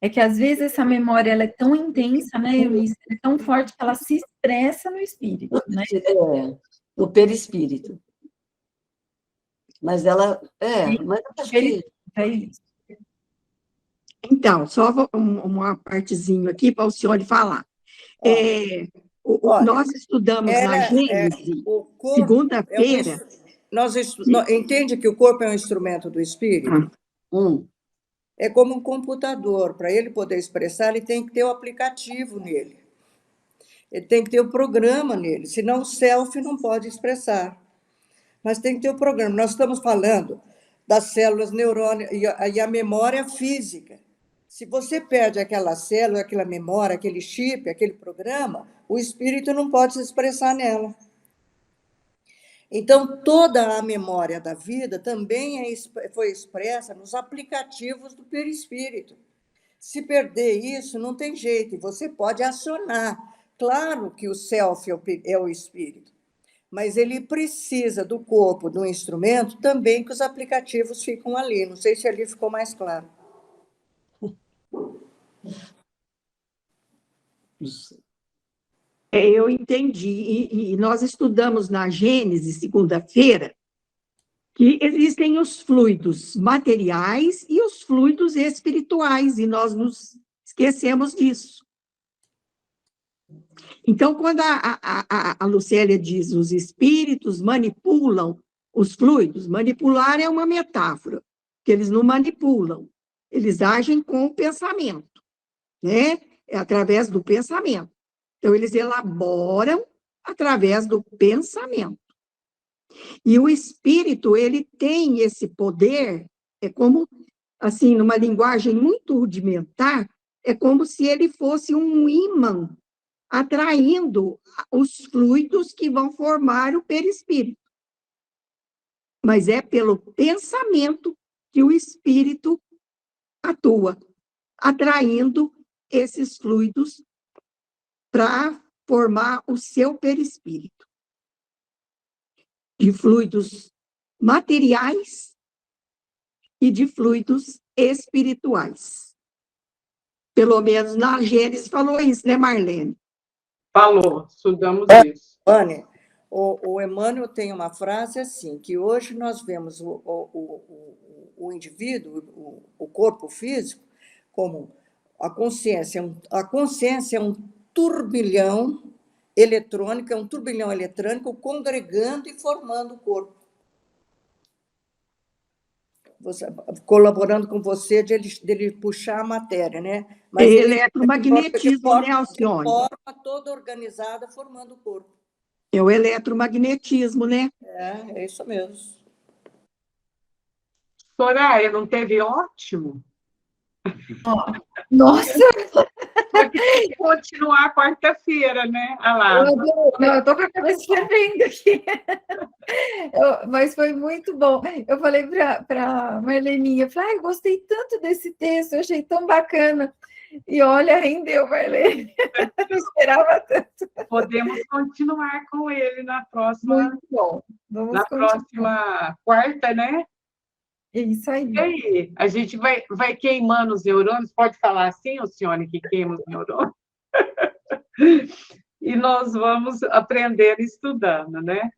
É que às vezes essa memória ela é tão intensa, né, Eunice, é tão forte que ela se expressa no espírito, né? No perispírito. Mas ela. Mas eu acho que. É isso. Então, só uma partezinha aqui para o senhor falar. Olha, Nós estudamos na Gênesis, segunda-feira. Entende que o corpo é um instrumento do espírito? É como um computador. Para ele poder expressar, ele tem que ter o aplicativo nele. Ele tem que ter o programa nele, senão o self não pode expressar. Mas tem que ter o programa. Nós estamos falando das células neurônicas e a memória física. Se você perde aquela célula, aquela memória, aquele chip, aquele programa, o espírito não pode se expressar nela. Então, toda a memória da vida também foi expressa nos aplicativos do perispírito. Se perder isso, não tem jeito, você pode acionar. Claro que o self é o espírito, mas ele precisa do corpo, do instrumento, também que os aplicativos ficam ali. Não sei se ali ficou mais claro. Eu entendi, e nós estudamos na Gênesis, segunda-feira, que existem os fluidos materiais e os fluidos espirituais, e nós nos esquecemos disso. Então, quando a Lucélia diz os espíritos manipulam os fluidos, manipular é uma metáfora, que eles não manipulam, eles agem com o pensamento, né? É através do pensamento. Então, eles elaboram através do pensamento. E o espírito, ele tem esse poder, é como, assim, numa linguagem muito rudimentar, é como se ele fosse um ímã atraindo os fluidos que vão formar o perispírito. Mas é pelo pensamento que o espírito atua, atraindo esses fluidos para formar o seu perispírito. De fluidos materiais e de fluidos espirituais. Pelo menos na Gênesis falou isso, né, Marlene? Falou, estudamos isso. Anne, o Emmanuel tem uma frase assim, que hoje nós vemos o indivíduo, o corpo físico, como a consciência. A consciência é um turbilhão eletrônico, congregando e formando o corpo. Colaborando com você dele puxar a matéria, né? Mas eletromagnetismo, né, Alcione? Forma toda organizada, formando o corpo. É o eletromagnetismo, né? É isso mesmo. Soraya, não teve ótimo? Nossa! Só que tem que continuar quarta-feira, né? Ah lá. Eu estou com a cabeça fervendo aqui. Mas foi muito bom. Eu falei para Marleninha, falei, gostei tanto desse texto, eu achei tão bacana. E olha, rendeu, Marlene. Não esperava tanto. Podemos continuar com ele na próxima. Muito bom. Próxima quarta, né? É isso aí. E aí, a gente vai queimando os neurônios, pode falar assim, Alcione, que queima os neurônios? E nós vamos aprender estudando, né?